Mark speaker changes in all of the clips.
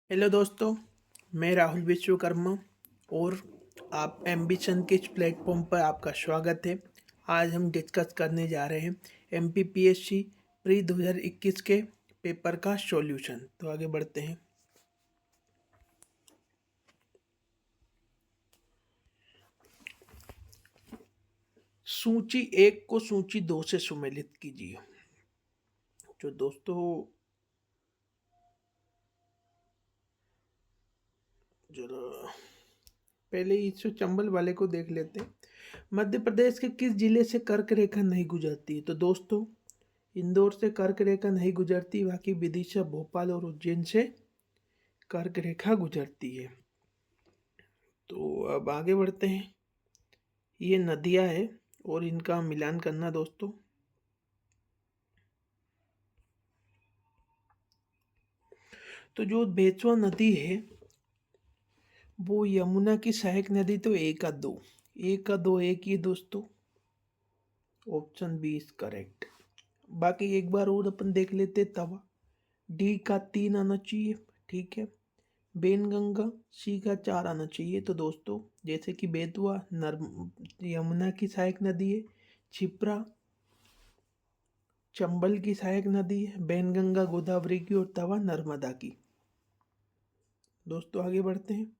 Speaker 1: Hello दोस्तों, मैं राहुल विश्वकर्मा और आप एम्बिशन किस प्लेटफॉर्म पर आपका स्वागत है। आज हम डिस्कस करने जा रहे हैं एमपीपीएससी प्री 2021 के पेपर का सॉल्यूशन। तो आगे बढ़ते हैं। सूची 1 को सूची 2 से सुमेलित कीजिए। तो दोस्तों जरा पहले इस चंबल वाले को देख लेते हैं। मध्य प्रदेश के किस जिले से कर्क रेखा नहीं गुजरती है? तो दोस्तों इंदौर से कर्क रेखा नहीं गुजरती, बाकी विदिशा, भोपाल और उज्जैन से कर्क रेखा गुजरती है। तो अब आगे बढ़ते हैं। ये नदियां हैं और इनका मिलान करना दोस्तों। तो जो बेतवा नदी है वो यमुना की सहायक नदी, तो एक का दो एक ही दोस्तों। Option B is correct. बाकी एक बार और अपन देख लेते तवा। डी का 3 आना चाहिए, ठीक है। बेनगंगा सी का 4 आना चाहिए। तो दोस्तों जैसे कि बेतवा यमुना की सहायक नदी है, छिप्रा चंबल की सहायक नदी है, बेनगंगा गोदावरी की और तवा नर्मदा की। दोस्तों आगे बढ़ते हैं।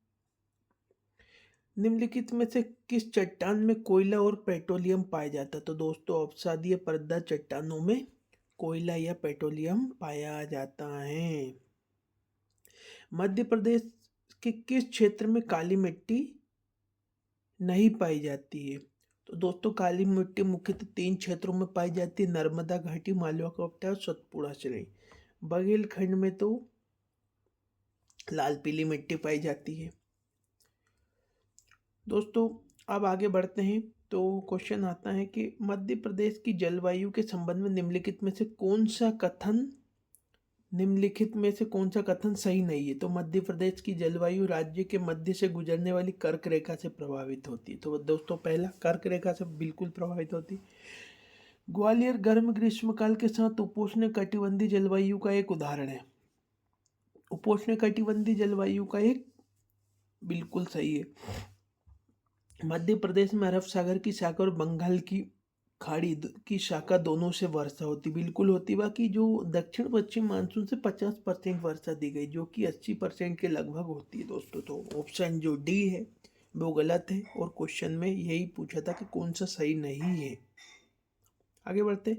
Speaker 1: निम्नलिखित में से किस चट्टान में कोयला और पेट्रोलियम पाया जाता है? तो दोस्तों अपसादीय परत चट्टानों में कोयला या पेट्रोलियम पाया जाता है। मध्य प्रदेश के किस क्षेत्र में काली मिट्टी नहीं पाई जाती है? तो दोस्तों काली मिट्टी मुख्यतः 3 क्षेत्रों में पाई जाती है: नर्मदा घाटी, मालवा का और सतपुड़ा श्रेणी। बघेलखंड में तो लाल पीली मिट्टी पाई जाती है। दोस्तों अब आगे बढ़ते हैं। तो क्वेश्चन आता है कि मध्य प्रदेश की जलवायु के संबंध में निम्नलिखित में से कौन सा कथन सही नहीं है? तो मध्य प्रदेश की जलवायु राज्य के मध्य से गुजरने वाली कर्क रेखा से प्रभावित होती है। तो दोस्तों पहला, कर्क रेखा से बिल्कुल प्रभावित होती है। ग्वालियर गर्म ग्रीष्मकाल के साथ उपोष्ण कटिबंधीय जलवायु का एक उदाहरण है। उपोष्ण कटिबंधीय जलवायु का एक बिल्कुल सही है। मध्य प्रदेश में अरब सागर की शाखा और बंगाल की खाड़ी की शाखा दोनों से वर्षा होती, बिल्कुल होती। बाकी जो दक्षिण पश्चिम मानसून से 50% वर्षा दी गई, जो कि 80% के लगभग होती है दोस्तों। तो ऑप्शन जो डी है वो गलत है और क्वेश्चन में यही पूछा था कि कौन सा सही नहीं है। आगे बढ़ते।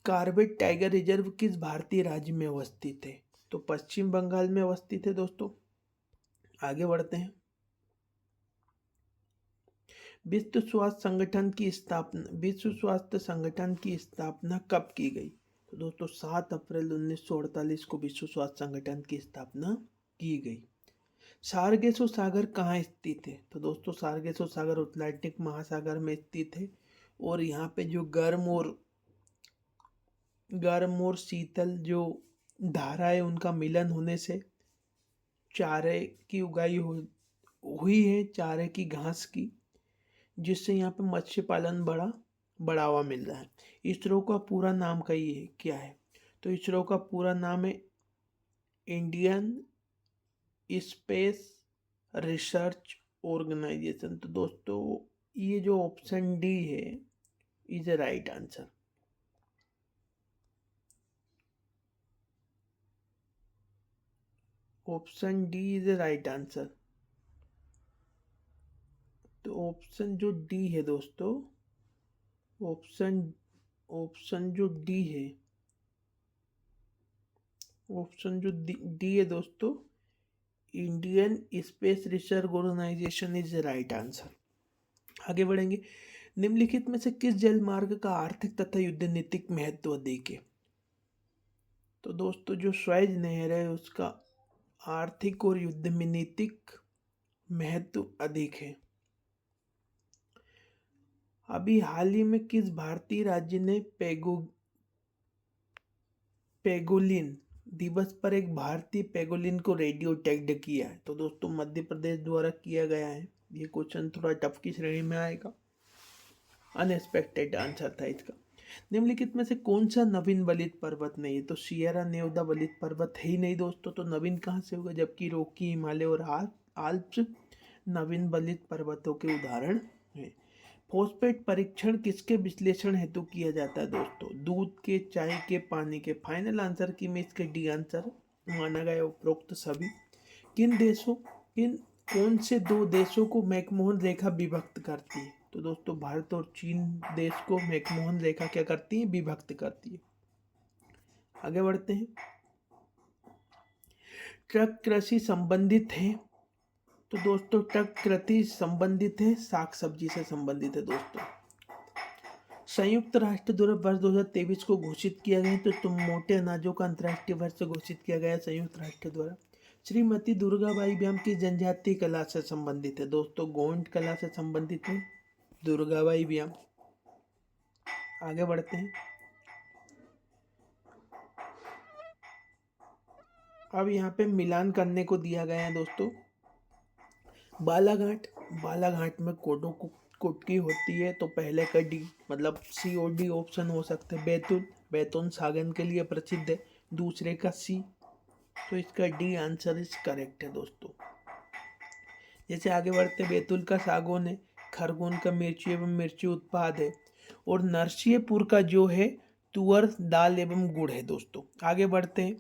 Speaker 1: कार्बेट टाइगर रिजर्व किस भारतीय राज्य में अवस्थित है? तो पश्चिम बंगाल में अवस्थित है दोस्तों। आगे बढ़ते हैं। विश्व स्वास्थ्य संगठन की स्थापना कब की गई? तो दोस्तों 7 अप्रैल 1948 को विश्व स्वास्थ्य संगठन की स्थापना की गई। सारगेसो सागर कहाँ स्थित है? तो दोस्तों सारगेसो सागर अटलांटिक महासागर में स्थित है और यहाँ पे जो गर्म और शीतल जो धारा है उनका मिलन होने से चारे की उगाई हुई है, चारे की घास की, जिससे यहाँ पे मत्स्य पालन बढ़ावा मिल रहा है। इसरो का पूरा नाम क्या है? तो इसरो का पूरा नाम है इंडियन स्पेस रिसर्च ऑर्गेनाइजेशन। तो दोस्तों ये जो ऑप्शन डी है is a right answer. Option D is a right answer. तो ऑप्शन जो डी है दोस्तों, ऑप्शन ऑप्शन जो डी है ऑप्शन जो डी है दोस्तों, Indian space research organisation is right answer. आगे बढ़ेंगे। निम्नलिखित में से किस जल मार्ग का आर्थिक तथा युद्ध नीतिक महत्व अधिक है? तो दोस्तों जो स्वेज नहर है उसका आर्थिक और युद्ध में नीतिक महत्व अधिक है। अभी हाल ही में किस भारतीय राज्य ने पेगोलिन दिवस पर एक भारतीय पेगोलिन को रेडियो टैग्ड किया है? तो दोस्तों मध्य प्रदेश द्वारा किया गया है। ये क्वेश्चन थोड़ा टफ की श्रेणी में आएगा, अनएक्सपेक्टेड आंसर था इसका। निम्नलिखित में से कौन सा नवीन वलित पर्वत नहीं है? तो सियरा नेवदा वलित पर्वत है ही नहीं दोस्तों, तो नवीन कहाँ से होगा? जबकि रॉकी, हिमालय और आल्प्स नवीन वलित पर्वतों के उदाहरण हैं। फॉस्फेट परीक्षण किसके विश्लेषण हेतु किया जाता है दोस्तों? दूध के, चाय के, पानी के। फाइनल आंसर की में इसके डी आंसर माना गया उपरोक्त सभी। किन कौन से दो देशों को मैकमोहन रेखा विभक्त करती है? तो दोस्तों भारत और चीन देश को मैकमोहन रेखा क्या करती है? विभक्त करती है। आगे बढ़ते हैं। ट्रक कृषि संबंधित है? तो दोस्तों ट्रक कृषि संबंधित है, साग सब्जी से संबंधित है दोस्तों। संयुक्त राष्ट्र द्वारा वर्ष 2023 को घोषित किया गया, तो मोटे अनाजों का अंतर्राष्ट्रीय वर्ष घोषित किया गया संयुक्त राष्ट्र द्वारा। श्रीमती दुर्गाबाई व्यायाम की जनजातीय कला से संबंधित है दोस्तों, गोंड कला से संबंधित है दुर्गाबाई व्यायाम। आगे बढ़ते हैं। अब यहाँ पे मिलान करने को दिया गया है दोस्तों। बालाघाट में कुटकी होती है, तो पहले का डी मतलब COD ऑप्शन हो सकते हैं। बैतूल सागन के लिए प्रसिद्ध है, दूसरे का सी, तो इसका डी आंसर इज करेक्ट है दोस्तों। जैसे आगे बढ़ते, बैतूल का सागौन है, खरगोन का मिर्ची एवं मिर्ची उत्पाद है, और नरसिंहपुर का जो है तुअर दाल एवं गुड़ है दोस्तों। आगे बढ़ते हैं।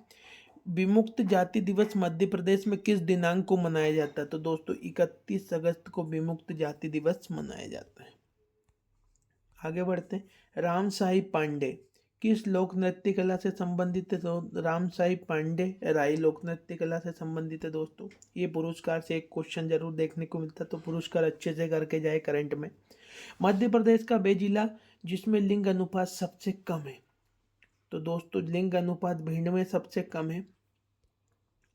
Speaker 1: विमुक्त जाति दिवस मध्य प्रदेश में किस दिनांक को मनाया जाता है? तो दोस्तों 31 अगस्त को विमुक्त जाति दिवस मनाया जाता है। आगे बढ़ते हैं। राम साहिब पांडे किस लोक नृत्य कला से संबंधित है? तो राम साहिब पांडे राई लोक नृत्य कला से संबंधित है दोस्तों। ये पुरस्कार से एक क्वेश्चन जरूर देखने को मिलता है, तो पुरस्कार अच्छे से करके जाए करंट में। मध्य प्रदेश का वे जिला जिसमें लिंग अनुपात सबसे कम है? तो दोस्तों लिंग अनुपात भिंड में सबसे कम है।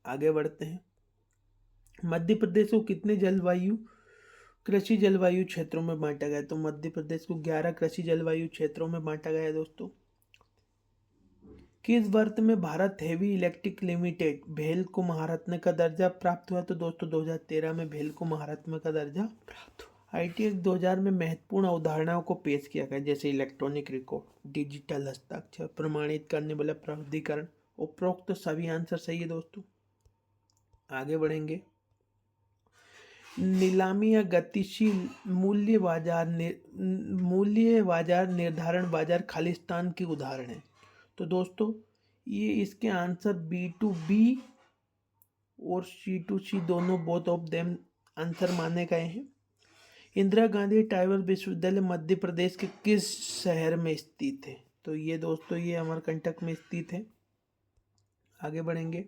Speaker 1: आगे बढ़ते हैं। मध्य प्रदेश को कितने कृषि जलवायु क्षेत्रों में बांटा गया? तो मध्य प्रदेश को 11 कृषि जलवायु क्षेत्रों में बांटा गया है दोस्तों। किस वर्ष में भारत हेवी इलेक्ट्रिक लिमिटेड भेल को महारत्न का दर्जा प्राप्त हुआ? तो दोस्तों 2013 में भेल को महारत्न का दर्जा प्राप्त हुआ। ITX 2000 में महत्वपूर्ण अवधारणाओं को पेश किया गया, जैसे इलेक्ट्रॉनिक रिकॉर्ड, डिजिटल हस्ताक्षर, प्रमाणित करने वाला प्राधिकरण। उपरोक्त सभी आंसर सही है दोस्तों। आगे बढ़ेंगे। नीलामी या गतिशील मूल्य बाजार निर्धारण बाजार खालिस्तान की उदाहरण है? तो दोस्तों ये इसके आंसर B2B और C2C दोनों बोथ ऑफ देम आंसर माने गए हैं। इंदिरा गांधी टाइगर विश्वविद्यालय मध्य प्रदेश के किस शहर में स्थित है? तो ये दोस्तों ये अमरकंटक में स्थित है। आगे बढ़ेंगे।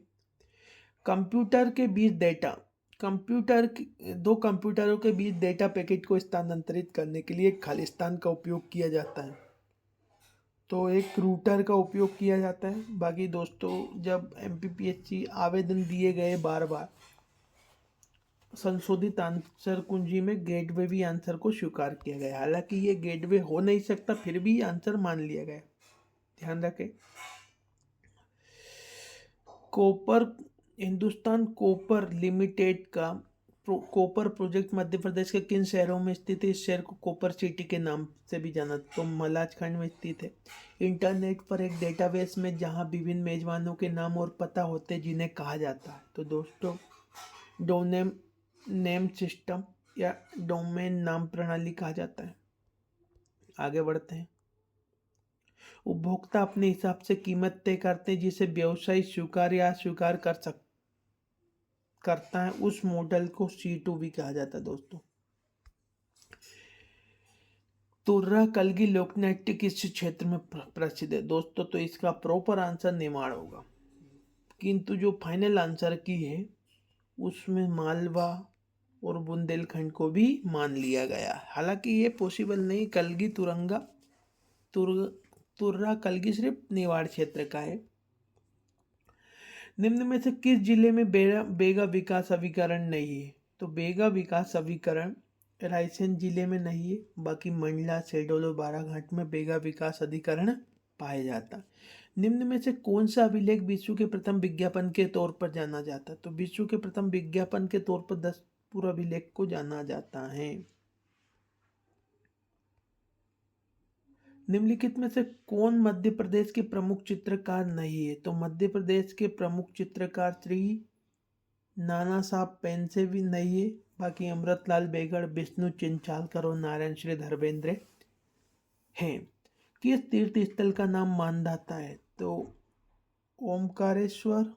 Speaker 1: कंप्यूटर के बीच डेटा दो कंप्यूटरों के बीच डेटा पैकेट को स्थानांतरित करने के लिए खालिस्तान का उपयोग किया जाता है, तो एक रूटर का उपयोग किया जाता है। बाकी दोस्तों जब MPPSC आवेदन दिए गए बार संशोधित आंसर कुंजी में गेटवे भी आंसर को स्वीकार किया गया, हालांकि ये गेटवे हो नहीं सकता, फिर भी आंसर मान लिया गया। ध्यान रखें। हिंदुस्तान कॉपर लिमिटेड का कॉपर प्रोजेक्ट मध्य प्रदेश के किन शहरों में स्थित है? इस शहर को कॉपर सिटी के नाम से भी जाना, तो मलाजखंड में स्थित है। इंटरनेट पर एक डेटाबेस में जहां विभिन्न मेजबानों के नाम और पता होते हैं जिन्हें कहा जाता है? तो दोस्तों डोमेन नेम सिस्टम या डोमेन नाम प्रणाली कहा जाता है। आगे बढ़ते हैं। उपभोक्ता अपने हिसाब से कीमत तय करते हैं, जिसे व्यवसायी स्वीकार या अस्वीकार करता है, उस मॉडल को C2B कहा जाता है दोस्तों। तुर्रा कलगी लोकनाट्य किस क्षेत्र में प्रसिद्ध है? दोस्तों तो इसका प्रॉपर आंसर निमाड़ होगा, किंतु जो फाइनल आंसर की है उसमें मालवा और बुंदेलखंड को भी मान लिया गया। हालांकि ये पॉसिबल नहीं, कलगी तुर्रा कलगी सिर्फ निवाड़ क्षेत्र का है। निम्न में से किस जिले में बेगा विकास अभिकरण नहीं है? तो बेगा विकास अभिकरण रायसेन जिले में नहीं है, बाकी मंडला, शहडोल और बाराघाट में बेगा विकास अधिकरण पाया जाता है। निम्न में से कौन सा अभिलेख विश्व के प्रथम विज्ञापन के तौर पर जाना जाता है? तो विश्व के प्रथम विज्ञापन के तौर पर 10 पूरा अभिलेख को जाना जाता है। निम्नलिखित में से कौन मध्य प्रदेश के प्रमुख चित्रकार नहीं है? तो मध्य प्रदेश के प्रमुख चित्रकार श्री नाना साहब पेंसे भी नहीं है। बाकी अमृतलाल बेगड़, विष्णु चिंचालकर और नारायण श्री धर्मेंद्र हैं। किस तीर्थ स्थल का नाम मानधाता है? तो ओमकारेश्वर,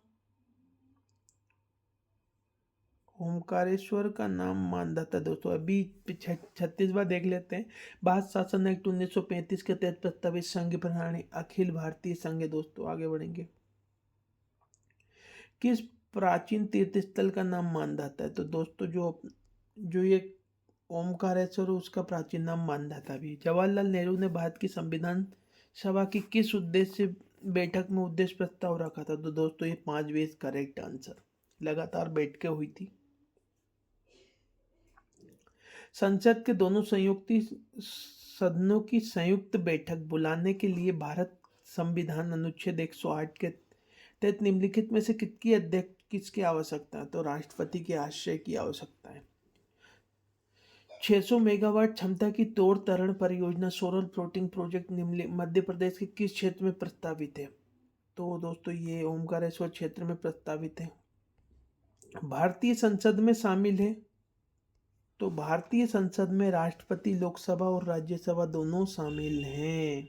Speaker 1: ओमकारेश्वर का नाम मानधाता दोस्तों। अभी 36वां देख लेते हैं। भारत शासन एक्ट 1935 के तहत प्रस्तावित संघ प्रणाली अखिल भारतीय संघ है दोस्तों। आगे बढ़ेंगे। किस प्राचीन तीर्थ स्थल का नाम मानधाता है? तो दोस्तों जो ये ओमकारेश्वर उसका प्राचीन नाम मानधाता भी। जवाहरलाल नेहरू ने भारत की संविधान सभा की किस उद्देश्य से बैठक में उद्देश्य प्रस्ताव रखा था? तो दोस्तों ये 5 करेक्ट आंसर। लगातार बैठकें हुई थी। संसद के दोनों संयुक्त सदनों की संयुक्त बैठक बुलाने के लिए भारत संविधान अनुच्छेद 108 के तहत निम्नलिखित में से किसकी अध्यक्ष किसकी आवश्यकता है? तो राष्ट्रपति के आश्रय की आवश्यकता है। 600 मेगावाट क्षमता की तोड़ तरण परियोजना solar floating project Madhya Pradesh के किस क्षेत्र में प्रस्तावित है? तो दोस्तों ये ओमकारेश्वर क्षेत्र में प्रस्तावित है। भारतीय संसद में शामिल है। तो भारतीय संसद में राष्ट्रपति, लोकसभा और राज्यसभा दोनों शामिल हैं।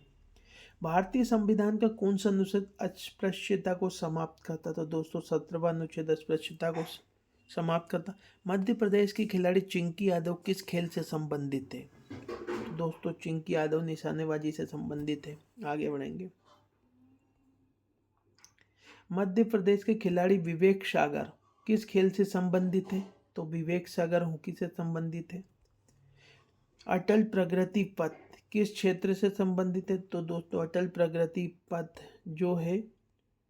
Speaker 1: भारतीय संविधान का कौन सा अनुच्छेद अस्पृश्यता को समाप्त करता? तो दोस्तों 17वां अनुच्छेद अस्पृश्यता को समाप्त करता। मध्य प्रदेश की खिलाड़ी चिंकी यादव किस खेल से संबंधित है? तो दोस्तों चिंकी यादव निशानेबाजी से संबंधित है। आगे बढ़ेंगे। मध्य प्रदेश के खिलाड़ी विवेक सागर किस खेल से संबंधित है? तो विवेक सागर हॉकी से संबंधित है। अटल प्रगति पथ किस क्षेत्र से संबंधित है? तो दोस्तों अटल प्रगति पथ जो है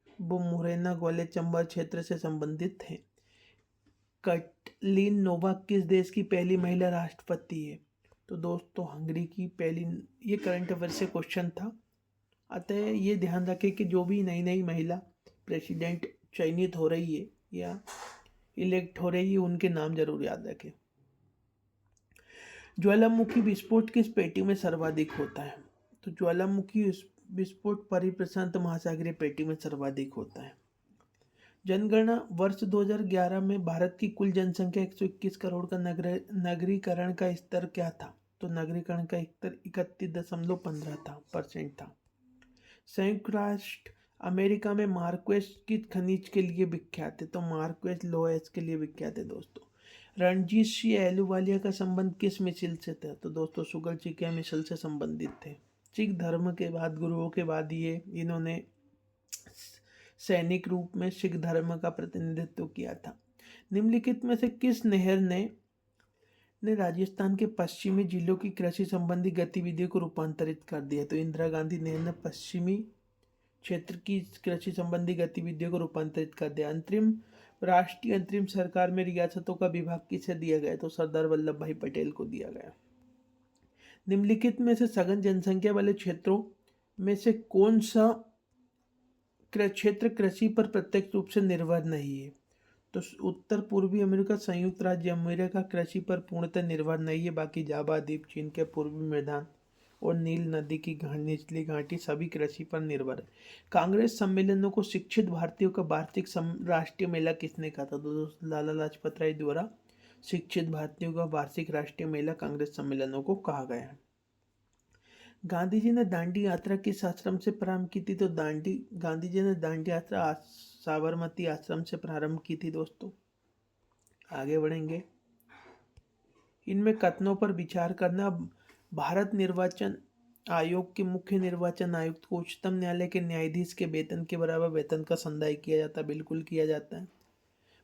Speaker 1: वो मुरैना, ग्वालियर, चंबल क्षेत्र से संबंधित है। कटलीन नोवाक किस देश की पहली महिला राष्ट्रपति है? तो दोस्तों हंगरी की पहली। ये करंट अफेयर से क्वेश्चन था, अतः ये ध्यान रखें कि जो भी नई नई महिला प्रेसिडेंट चयनित हो रही है या इलेक्ट हो रही है उनके नाम जरूर याद रखें। ज्वालामुखी विस्फोट किस पेटी में सर्वाधिक होता है? तो ज्वालामुखी विस्फोट परिप्रशांत महासागरीय पेटी में सर्वाधिक होता है। जनगणना वर्ष 2011 में भारत की कुल जनसंख्या 121 करोड़ का नगरीकरण का स्तर क्या था? तो नगरीकरण का स्तर 31.15 था। संयुक्त राष्ट्र अमेरिका में मार्क्वेस किस खनिज के लिए विख्यात है? तो मार्क्वेस लोएस के लिए विख्यात है दोस्तों। रणजीत सिंह अहलूवालिया का संबंध किस मिसल से था? तो दोस्तों सुगल चिकिया मिसल से संबंधित थे। सिख धर्म के बाद गुरुओं के बाद इन्होंने सैनिक रूप में सिख धर्म का प्रतिनिधित्व किया था। निम्नलिखित में से किस नहर ने राजस्थान के पश्चिमी जिलों की कृषि संबंधी गतिविधियों को रूपांतरित कर दिया? तो इंदिरा गांधी नहर ने पश्चिमी क्षेत्र की कृषि संबंधी गतिविधियों को रूपांतरित कर दिया। राष्ट्रीय अंतरिम सरकार में रियासतों का विभाग किसे दिया गया? तो सरदार वल्लभ भाई पटेल को दिया गया। निम्नलिखित में से सघन जनसंख्या वाले क्षेत्रों में से कौन सा क्षेत्र कृषि पर प्रत्यक्ष रूप से निर्भर नहीं है? तो उत्तर पूर्वी अमेरिका, संयुक्त राज्य अमेरिका कृषि पर पूर्णतः निर्भर नहीं है। बाकी जावा द्वीप, चीन के पूर्वी मैदान और नील नदी की निचली घाटी सभी कृषि पर निर्भर है। कांग्रेस सम्मेलनों को शिक्षित भारतीयों का वार्षिक राष्ट्रीय मेला किसने कहा था? तो लाला लाजपत राय द्वारा शिक्षित भारतीयों का वार्षिक राष्ट्रीय मेला कांग्रेस सम्मेलनों को कहा गया है। गांधी जी ने दांडी यात्रा किस आश्रम से प्रारंभ की थी? तो गांधी जी ने दांडी यात्रा साबरमती आश्रम से प्रारंभ की थी दोस्तों। आगे बढ़ेंगे। इनमें कथनों पर विचार करना। भारत निर्वाचन आयोग के मुख्य निर्वाचन आयुक्त को उच्चतम न्यायालय के न्यायाधीश के वेतन के बराबर वेतन का संदाय किया जाता है। बिल्कुल किया जाता है।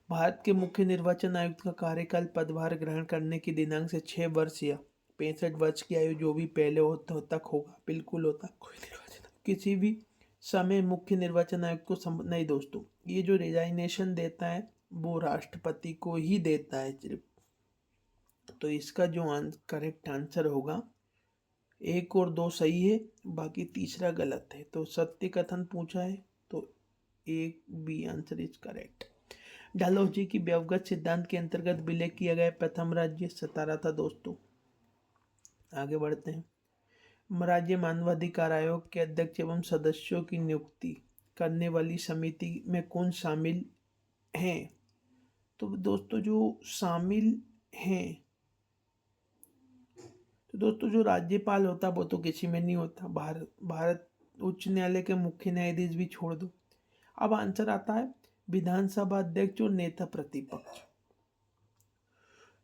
Speaker 1: भारत के मुख्य निर्वाचन आयुक्त का कार्यकाल पदभार ग्रहण करने की दिनांक से 6 वर्ष या 65 वर्ष की आयु जो भी पहले हो तक होगा। बिल्कुल होता। कोई निर्वाचन किसी भी समय मुख्य निर्वाचन आयुक्त को नहीं दोस्तों, ये जो रिजाइनेशन देता है वो राष्ट्रपति को ही देता है सिर्फ। तो इसका जो करेक्ट आंसर होगा 1 और 2 सही है, बाकी तीसरा गलत है। तो सत्य कथन पूछा है तो 1 B answer is correct. Dalhousie की व्यवगत सिद्धांत के अंतर्गत विलय किया गया प्रथम राज्य सतारा था दोस्तों। आगे बढ़ते हैं। राज्य मानवाधिकार आयोग के अध्यक्ष एवं सदस्यों की नियुक्ति करने वाली समिति में कौन शामिल हैं? तो दोस्तों जो शामिल हैं, तो दोस्तों जो राज्यपाल होता है वो तो किसी में नहीं होता, भारत उच्च न्यायालय के मुख्य न्यायाधीश भी छोड़ दो। अब आंसर आता है विधानसभा अध्यक्ष और नेता प्रतिपक्ष।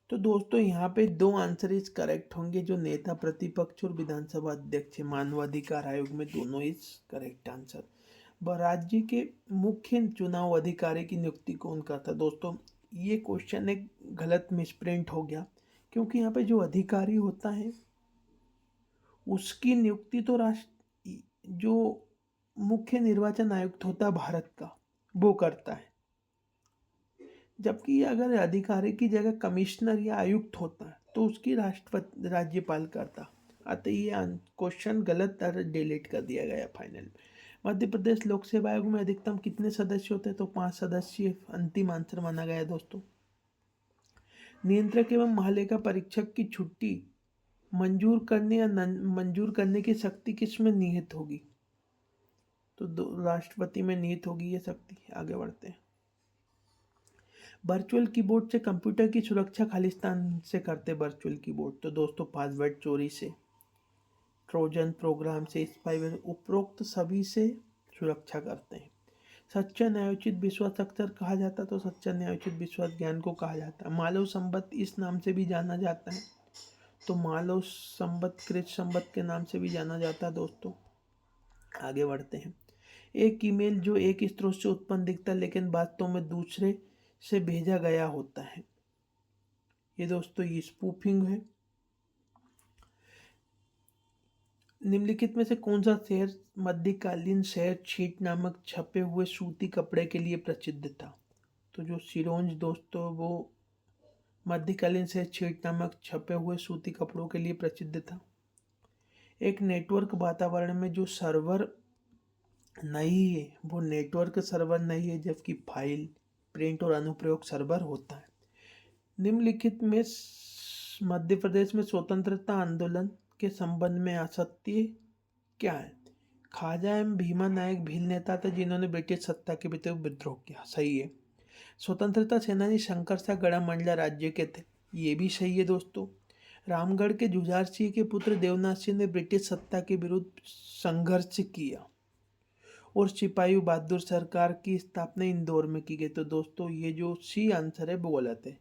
Speaker 1: तो दोस्तों यहाँ पे दो आंसर इज करेक्ट होंगे, जो नेता प्रतिपक्ष और विधानसभा अध्यक्ष मानवाधिकार आयोग में, दोनों इज करेक्ट आंसर। राज्य के मुख्य चुनाव अधिकारी की नियुक्ति कौन करता है? दोस्तों ये क्वेश्चन एक गलत मिसप्रिंट हो गया, क्योंकि यहाँ पे जो अधिकारी होता है उसकी नियुक्ति तो जो मुख्य निर्वाचन आयुक्त होता है भारत का, वो करता है, जबकि अगर अधिकारी की जगह कमिश्नर या आयुक्त होता है तो उसकी राष्ट्रपति राज्यपाल करता। अतः ये क्वेश्चन गलत डिलीट कर दिया गया फाइनल। मध्य प्रदेश लोक सेवा आयोग में अधिकतम कितने सदस्य होते हैं? तो 5 सदस्य अंतिम आंसर माना गया है दोस्तों। नियंत्रक एवं महालेखा परीक्षक की छुट्टी मंजूर करने या मंजूर करने की शक्ति किसमें निहित होगी? तो राष्ट्रपति में निहित होगी ये शक्ति। आगे बढ़ते हैं। वर्चुअल कीबोर्ड से कंप्यूटर की सुरक्षा खालिस्तान से करते वर्चुअल कीबोर्ड? तो दोस्तों पासवर्ड चोरी से, ट्रोजन प्रोग्राम से, स्पाईवेयर, उपरोक्त सभी से सुरक्षा करते हैं। सच्चा न्यायोचित विश्वास अक्सर कहा जाता है? तो सच्चा न्यायोचित विश्वास ज्ञान को कहा जाता है। मालव संवत इस नाम से भी जाना जाता है? तो मालव संवत कृत संवत के नाम से भी जाना जाता है दोस्तों। आगे बढ़ते हैं। एक ईमेल जो एक स्रोत से उत्पन्न दिखता है लेकिन वास्तव में दूसरे से भेजा गया होता है, ये दोस्तों ये स्पूफिंग है। निम्नलिखित में से कौन सा शहर मध्यकालीन शहर छीट नामक छपे हुए सूती कपड़े के लिए प्रसिद्ध था? तो जो सिरोंज दोस्तों वो मध्यकालीन शहर छीट नामक छपे हुए सूती कपड़ों के लिए प्रसिद्ध था। एक नेटवर्क वातावरण में जो सर्वर नहीं है वो नेटवर्क सर्वर नहीं है, जबकि फाइल, प्रिंट और अनुप्रयोग सर्वर होता है। निम्नलिखित में मध्य प्रदेश में स्वतंत्रता आंदोलन के संबंध में असत्य क्या है? खाजा एवं भीमा नायक भील नेता थे जिन्होंने ब्रिटिश सत्ता के विरुद्ध विद्रोह किया, सही है। स्वतंत्रता सेनानी शंकर शाह गढ़ामंडला राज्य के थे, ये भी सही है दोस्तों। रामगढ़ के जुझार सिंह के पुत्र देवनाथ सिंह ने ब्रिटिश सत्ता के विरुद्ध संघर्ष किया और सिपाही बहादुर सरकार की स्थापना इंदौर में की गई। तो दोस्तों ये जो सी आंसर है वो गलत है,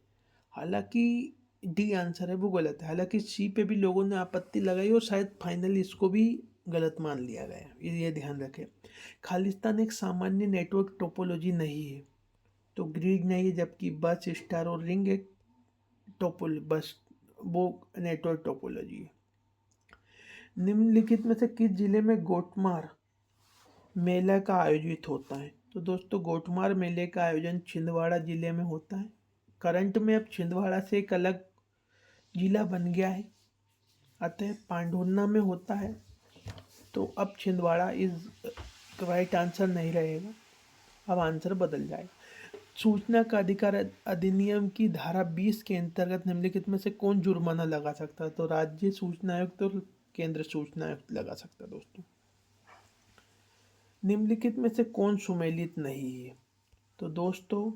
Speaker 1: हालांकि डी आंसर है वो गलत है। हालांकि सी पे भी लोगों ने आपत्ति लगाई और शायद फाइनली इसको भी गलत मान लिया गया, ये ध्यान रखें। खालिस्तान एक सामान्य नेटवर्क टोपोलॉजी नहीं है, तो ग्रिड नहीं है, जबकि बस, स्टार और रिंग एक बस वो नेटवर्क टोपोलॉजी है। निम्नलिखित में से किस जिले में गोटमार मेला का आयोजित होता है? तो दोस्तों गोटमार मेले का आयोजन छिंदवाड़ा जिले में होता है। करंट में अब छिंदवाड़ा से एक अलग जिला बन गया है, अतः पांढुर्ना में होता है, तो अब छिंदवाड़ा इज राइट आंसर नहीं रहेगा, अब आंसर बदल जाएगा। सूचना का अधिकार अधिनियम की धारा 20 के अंतर्गत निम्नलिखित में से कौन जुर्माना लगा सकता है? तो राज्य सूचना आयुक्त और केंद्र सूचना आयुक्त लगा सकता है दोस्तों। निम्नलिखित में से कौन सुमेलित नहीं है? तो दोस्तों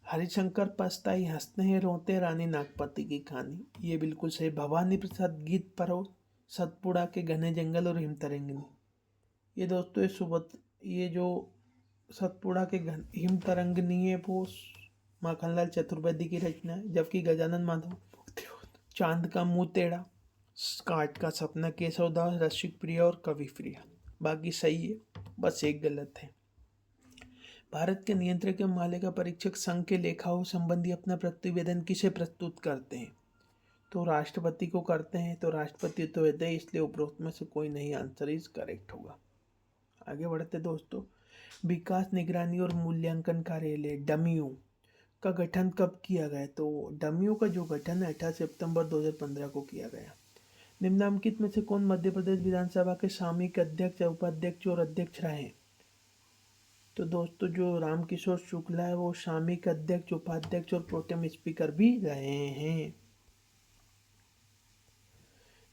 Speaker 1: हरिशंकर पछताई हंसते हैं रोते रानी नागपति की कहानी, ये बिल्कुल सही। भवानी प्रसाद गीत परो, सतपुड़ा के घने जंगल और हिमतरंगिनी, ये दोस्तों ये जो सतपुड़ा के हिमतरंगिनी है वो माखनलाल चतुर्वेदी की रचना है, जबकि गजानन माधव चांद का मुंह टेढ़ा, काट का सपना केशवदास, रसिक प्रिया और कवि प्रिया, बाकी सही है, बस एक गलत है। भारत के नियंत्रक एवं महालेखा परीक्षक संघ के लेखाओं संबंधी अपना प्रतिवेदन किसे प्रस्तुत करते हैं? तो राष्ट्रपति को करते हैं, तो राष्ट्रपति तो है, इसलिए उपरोक्त में से कोई नहीं आंसर इज करेक्ट होगा। आगे बढ़ते दोस्तों। विकास निगरानी और मूल्यांकन कार्यालय डमियो का गठन कब किया गया? तो डमियो का जो गठन है 18 सितंबर 2015 को किया गया। निम्नलिखित में से कौन मध्य प्रदेश विधानसभा के सामयिक अध्यक्ष, उपाध्यक्ष और अध्यक्ष रहे? तो दोस्तों जो रामकिशोर शुक्ला है वो सामयिक अध्यक्ष, उपाध्यक्ष और प्रोटेम स्पीकर भी रहे हैं।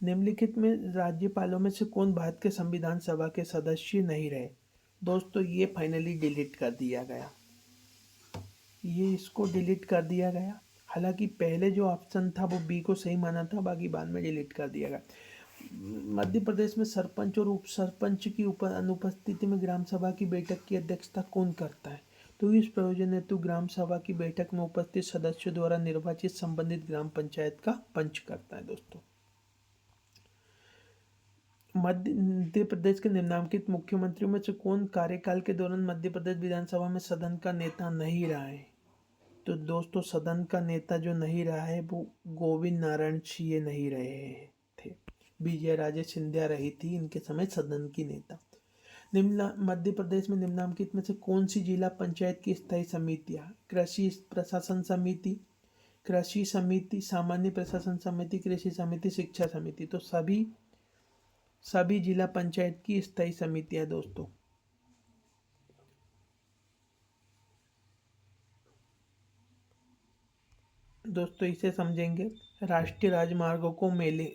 Speaker 1: निम्नलिखित में राज्यपालों में से कौन भारत के संविधान सभा के सदस्य नहीं रहे? दोस्तों ये फाइनली डिलीट कर दिया गया, ये इसको डिलीट कर दिया गया। हालांकि पहले जो ऑप्शन था वो बी को सही माना था, बाकी बाद में डिलीट कर दिया गया। मध्य प्रदेश में सरपंच और उप सरपंच की अनुपस्थिति में ग्राम सभा की बैठक की अध्यक्षता कौन करता है? तो इस प्रयोजन हेतु ग्राम सभा की बैठक में उपस्थित सदस्यों द्वारा निर्वाचित संबंधित ग्राम पंचायत का पंच करता है। दोस्तों मध्य प्रदेश के निम्नलिखित मुख्यमंत्रियों में से कौन कार्यकाल के दौरान मध्य प्रदेश विधानसभा में सदन का नेता नहीं रहा है? तो दोस्तों सदन का नेता जो नहीं रहा है वो गोविंद नारायण सिंह नहीं रहे थे, विजय राजे सिंधिया रही थी इनके समय सदन की नेता। निम्न मध्य प्रदेश में निम्नलिखित में से कौन सी जिला पंचायत की स्थायी समितियां? कृषि प्रशासन समिति, कृषि समिति, सामान्य प्रशासन समिति, कृषि समिति, शिक्षा समिति। तो सभी जिला पंचायत की स्थायी समितियां दोस्तों। इसे समझेंगे। राष्ट्रीय राजमार्गों को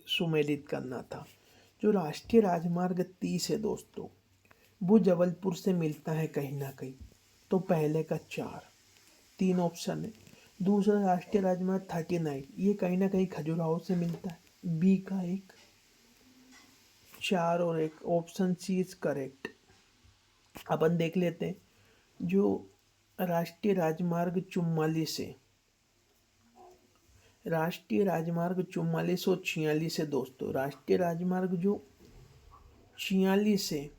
Speaker 1: सुमेलित करना था। जो राष्ट्रीय राजमार्ग 30 है दोस्तों, वो जबलपुर से मिलता है कहीं ना कहीं। तो पहले का 3 ऑप्शन है। दूसरा राष्ट्रीय राजमार्ग 39, ये कहीं ना कहीं खजुराहो से मिलता है, बी का 1, 4 और 1, ऑप्शन सी इज करेक्ट। अपन देख लेते हैं। जो राष्ट्रीय राजमार्ग 4446 है दोस्तों, राष्ट्रीय राजमार्ग जो 46 है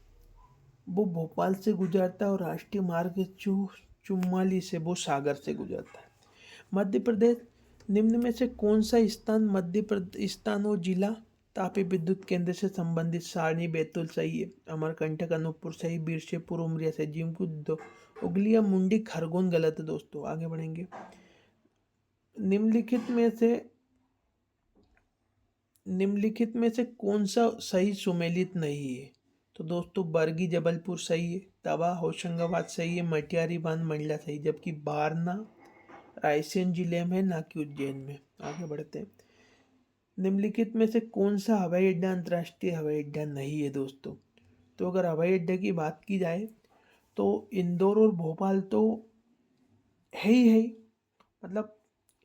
Speaker 1: वो भोपाल से गुजरता है, और राष्ट्रीय मार्ग जो 44 है वो सागर से गुजरता है। मध्य प्रदेश निम्न में से कौन सा स्थान और जिला तापीय विद्युत केंद्र से संबंधित? सारणी, बैतूल सही है, अमरकंटक, अनूपपुर सही, बीरशेपुर, उमरिया सही, जीमकुद, उगलिया, मुंडी, खरगोन गलत है दोस्तों। आगे बढ़ेंगे। निम्नलिखित में से कौन सा सही सुमेलित नहीं है? तो दोस्तों बरगी जबलपुर सही है, तवा होशंगाबाद सही है, मटियारी बांध मंडला सही, जबकि बारना रायसेन जिले में, ना कि उज्जैन में। आगे बढ़ते हैं। निम्नलिखित में से कौन सा हवाई अड्डा अंतर्राष्ट्रीय हवाई अड्डा नहीं है दोस्तों? तो अगर हवाई अड्डे की बात की जाए तो इंदौर और भोपाल तो है ही है, मतलब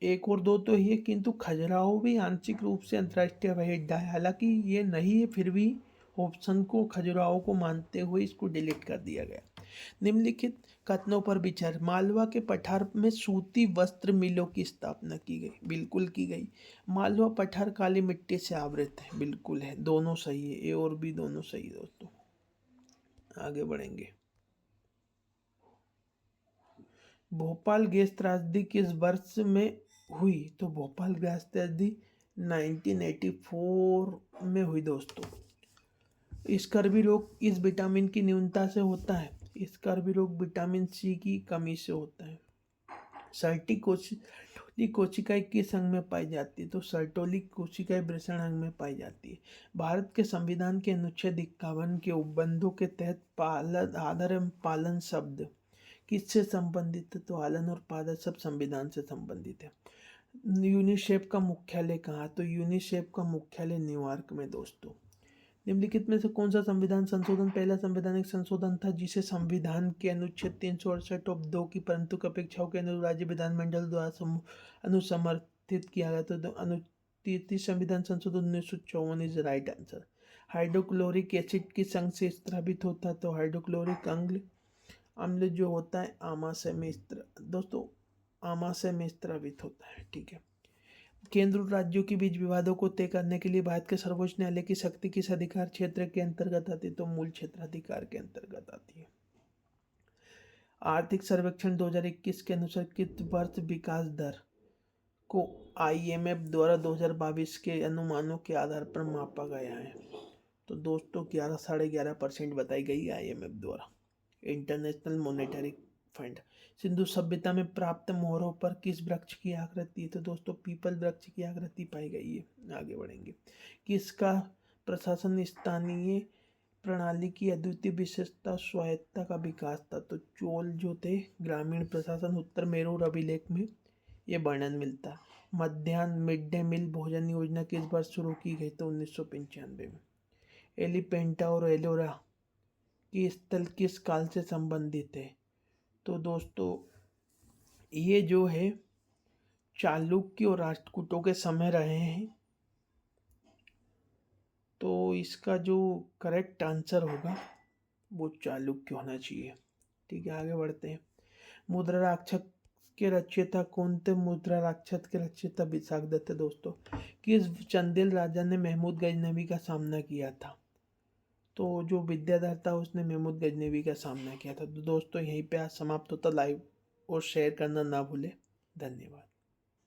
Speaker 1: 1 और 2 तो ही है, किंतु खजुराहो भी आंशिक रूप से अंतर्राष्ट्रीय हवाई अड्डा है। हालांकि ये नहीं है, फिर भी ऑप्शन को खजुराहो को मानते हुए इसको डिलीट कर दिया गया। निम्नलिखित कथनों पर विचार। मालवा के पठार में सूती वस्त्र मिलों की स्थापना की गई, बिल्कुल की गई। मालवा पठार काली मिट्टी से आवृत है, बिल्कुल है, दोनों सही है, ए और बी दोनों सही है दोस्तों। आगे बढ़ेंगे। भोपाल गैस त्रासदी किस वर्ष में हुई? तो भोपाल गैस त्रासदी 1984 में हुई दोस्तों। स्कर्वी रोग इस विटामिन की न्यूनता से होता है? स्कर्वी रोग विटामिन सी की कमी से होता है। सर्टी कोशिकाएं किस अंग में पाई जाती है? तो सर्टोलिक कोशिकाएं वृषण अंग में पाई जाती है। भारत के संविधान के अनुच्छेद 51 के उपबंधों के तहत आदर एवं पालन शब्द किससे संबंधित है? तो आलन और पादर सब संविधान से संबंधित है। यूनिसेफ का मुख्यालय कहाँ? तो यूनिसेफ का मुख्यालय न्यूयॉर्क में दोस्तों। निम्नलिखित में से कौन सा संविधान संशोधन पहला संवैधानिक संशोधन था जिसे संविधान के अनुच्छेद 368(2) की परंतु अपेक्षाओं के अनुरूप राज्य विधानमंडल द्वारा अनुसमर्थित किया गया? तो तृतीय संविधान संशोधन 1954 is right answer. Hydrochloric acid किस अंग से स्रावित होता है? तो हाइड्रोक्लोरिक अम्ल जो होता है आमाशय में दोस्तों आमाशय में स्रावित होता है। ठीक है। केंद्र और राज्यों के बीच विवादों को तय करने के लिए भारत के सर्वोच्च न्यायालय की शक्ति किस अधिकार क्षेत्र के अंतर्गत आती है? तो मूल क्षेत्राधिकार के अंतर्गत आती है। आर्थिक सर्वेक्षण 2021 के अनुसार किस वर्ष विकास दर को IMF द्वारा 2022 के अनुमानों के आधार पर मापा गया है? तो दोस्तों 11.5% बताई गई IMF द्वारा, इंटरनेशनल मॉनेटरी फंड। सिंधु सभ्यता में प्राप्त मोहरों पर किस वृक्ष की आकृति है? तो दोस्तों पीपल वृक्ष की आकृति पाई गई है। आगे बढ़ेंगे। किसका प्रशासन स्थानीय प्रणाली की अद्वितीय विशेषता स्वायत्तता का विकास था? तो चोल जो थे ग्रामीण प्रशासन, उत्तर मेरू अभिलेख में ये वर्णन मिलता है। मध्याह्न मिड डे मील भोजन योजना किस वर्ष शुरू की गई? तो 1995 में। एलिपेंटा और एलोरा की स्थल किस काल से संबंधित है? तो दोस्तों ये जो है चालुक्य और राष्ट्रकूटों के समय रहे हैं। तो इसका जो करेक्ट आंसर होगा वो चालुक्य होना चाहिए। ठीक है, आगे बढ़ते हैं। मुद्रा राक्षस के रचयिता कौन थे? मुद्रा राक्षस के रचयिता विशाख दत्त थे दोस्तों। किस चंदेल राजा ने महमूद गजनवी का सामना किया था? तो जो विद्याधर था उसने महमूद गजनवी का सामना किया था। तो दोस्तों यहीं पे आज समाप्त होता। लाइव और शेयर करना ना भूले। धन्यवाद।